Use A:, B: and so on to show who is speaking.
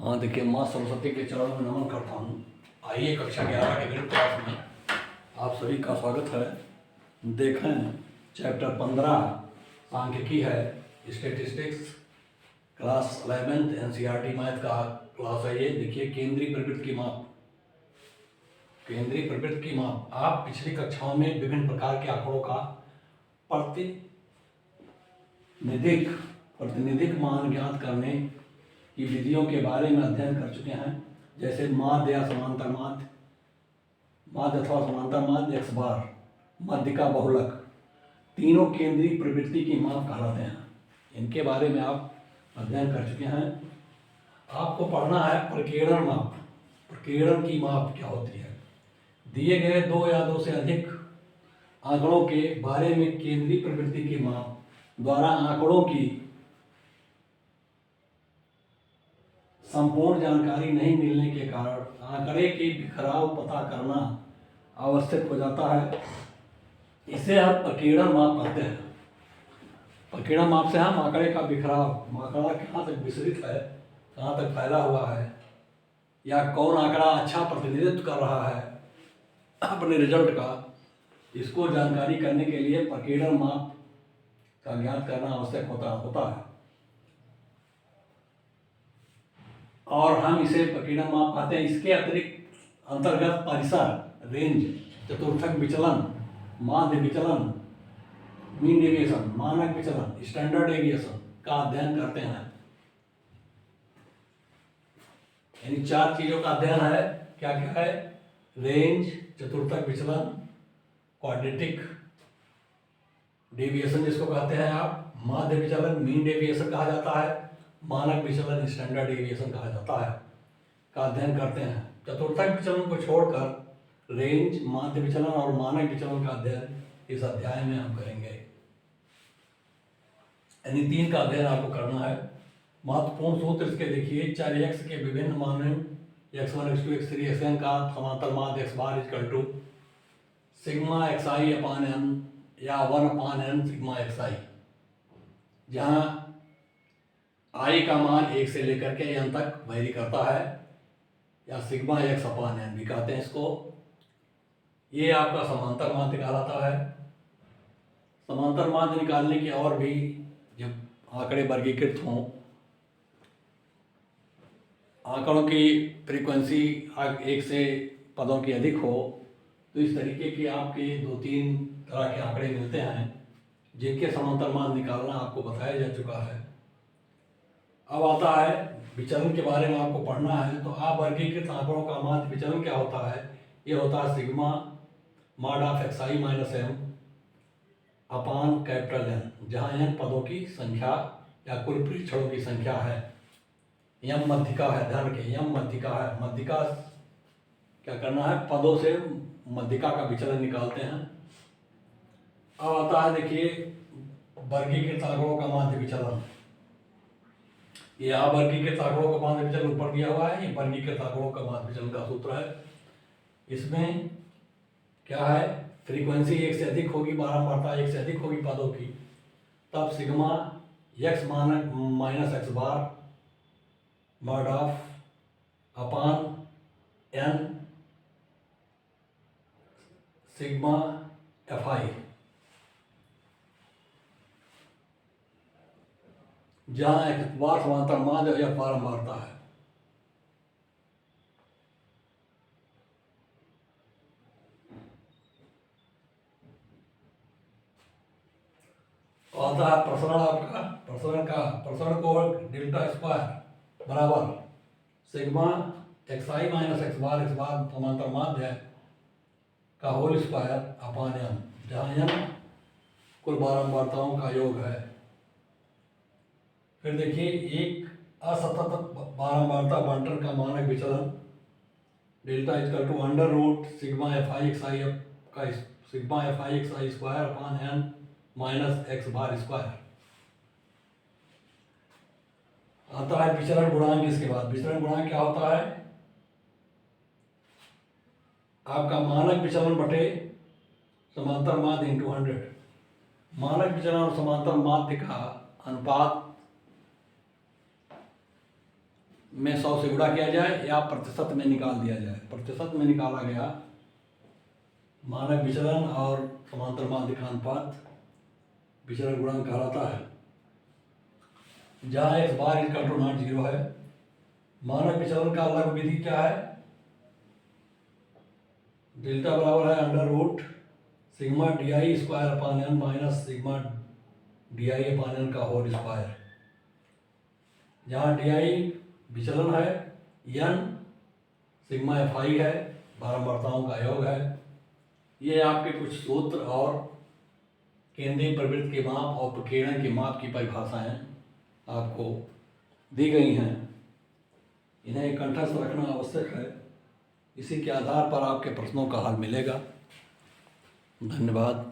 A: हाँ देखिए, माँ सरस्वती के चरणों में नमन करता हूँ। आइए कक्षा 11 के गणित क्लास में आप सभी का स्वागत है। देखें चैप्टर 15 सांख्यिकी है, statistics, class 11th NCERT math का क्लास है ये। देखिए केंद्रीय प्रवृत्ति की माप। केंद्रीय प्रवृत्ति की माप आप पिछली कक्षाओं में विभिन्न प्रकार के आंकड़ों का प्रतिनिधिक मान ज्ञात करने की विधियों के बारे में अध्ययन कर चुके हैं, जैसे माध्य या समांतर माध्य, माध्य अथवा समांतर माध्य, एक्स बार, माध्यिका, बहुलक, तीनों केंद्रीय प्रवृत्ति की माप कहलाते हैं। इनके बारे में आप अध्ययन कर चुके हैं। आपको पढ़ना है प्रकीर्णन माप। प्रकीर्णन की माप क्या होती है? दिए गए दो या दो से अधिक आंकड़ों के बारे में केंद्रीय प्रवृत्ति की माप द्वारा आंकड़ों की संपूर्ण जानकारी नहीं मिलने के कारण आंकड़े की बिखराव पता करना आवश्यक हो जाता है। इसे हम प्रकीर्णन माप कहते हैं। प्रकीर्णन माप से हम आंकड़े का बिखराव, आंकड़ा कहाँ तक विस्तृत है, कहाँ तक फैला हुआ है, या कौन आंकड़ा अच्छा प्रतिनिधित्व कर रहा है अपने रिजल्ट का, इसको जानकारी करने के लिए प्रकीर्णन माप का ज्ञात करना आवश्यक होता है। और हम इसे प्रकीर्णन माप कहते हैं। इसके अतिरिक्त अंतर्गत परिसर, रेंज, चतुर्थक विचलन, माध्य विचलन, मीन डेविएशन, मानक विचलन, स्टैंडर्ड डेविएशन का अध्ययन करते हैं। यानी चार चीजों का अध्ययन है। क्या क्या है? रेंज, चतुर्थक विचलन, क्वाड्रेटिक डेविएशन जिसको कहते हैं आप, माध्य विचलन, मीन डेविएशन कहा जाता है, मानक विचलन, स्टैंडर्ड डेविएशन कहा जाता है, का अध्ययन करते हैं। चतुर्थक विचलन को छोड़कर रेंज, माध्य विचलन और मानक विचलन का अध्ययन इस अध्याय में हम करेंगे। यानी तीन का अध्ययन आपको करना है। महत्वपूर्ण सूत्र इसके देखिए, चर x के विभिन्न मानों x1, x2, x3, xn का समांतर माध्य x bar equal to sigma xi upon n या 1/n सिग्मा xi, जहाँ i का मान 1 से लेकर के n तक वेरी करता है, या सिग्मा x अपान n भी कहते हैं इसको। ये आपका समांतर माध्य कहलाता है। समांतर माध्य निकालने के और भी जब आंकड़े वर्गीकृत हों, आंकड़ों की फ्रीक्वेंसी एक से पदों की अधिक हो, तो इस तरीके की आपके 2-3 तरह के आंकड़े मिलते हैं जिनके समांतर मान निकालना आपको बताया जा चुका है। अब आता है विचलन के बारे में आपको पढ़ना है। तो आप वर्गीकृत आंकड़ों का माध्य विचलन क्या होता है? ये होता है sigma mod of xi minus m upon capital N, जहाँ n पदों की संख्या या कुल परीक्षणों की संख्या है। यम मध्यिका है, ध्यान रखिए, यम मध्यिका है। मध्यिका क्या करना है? पदों से मध्यिका का विचलन निकालते हैं। अब आता है देखिए वर्गीकृत आंकड़ों का माध्य विचलन। ये वर्गीकृत आंकड़ों का माध्य विचलन ऊपर दिया हुआ है। ये वर्गीकृत आंकड़ों का माध्य विचलन का सूत्र है। इसमें क्या है? फ्रीक्वेंसी 1 से अधिक होगी, बारंबारता 1 से अधिक होगी पदों की, तब सिग्मा x मानक minus X bar mod of upon n sigma fi, जहाँ एक बार समांतर माध्य या बारंबारता है। तो आता है प्रसरण आपका, प्रसरण को डेल्टा स्क्वायर बराबर सिग्मा xi माइनस एक्स बार समांतर माध्य का होल स्क्वायर अपान n, जहाँ n कुल बारंबारताओं का योग है। फिर देखिए एक असतत बारंबारता बंटन का मानक विचलन delta equal to under root sigma fi xi का sigma fi xi square upon n minus X bar square. आता है विचलन गुणांक। इसके बाद विचलन गुणांक क्या होता है? आपका मानक विचलन बटे समांतर माध्य इंटू 100। मानक विचलन और समांतर माध्य का अनुपात में 100 से गुणा किया जाए या प्रतिशत में निकाल दिया जाए। प्रतिशत में निकाला गया मानक विचलन और समांतर माध्यिक अनुपात विचलन गुणांक कहलाता है, जहाँ x bar equal to not 0 है। मानक विचलन का लघु विधि क्या है? डेल्टा बराबर है under root sigma D I square upon N minus sigma D I upon N का होल स्क्वायर, जहाँ डी आई विचलन है, एन सिग्मा एफ आई है, बारंबारताओं का योग है। ये आपके कुछ सूत्र और केंद्रीय प्रवृत्ति के माप और प्रकीर्णन के माप की परिभाषाएं आपको दी गई हैं। इन्हें कंठस्थ रखना आवश्यक है। इसी के आधार पर आपके प्रश्नों का हल मिलेगा। धन्यवाद।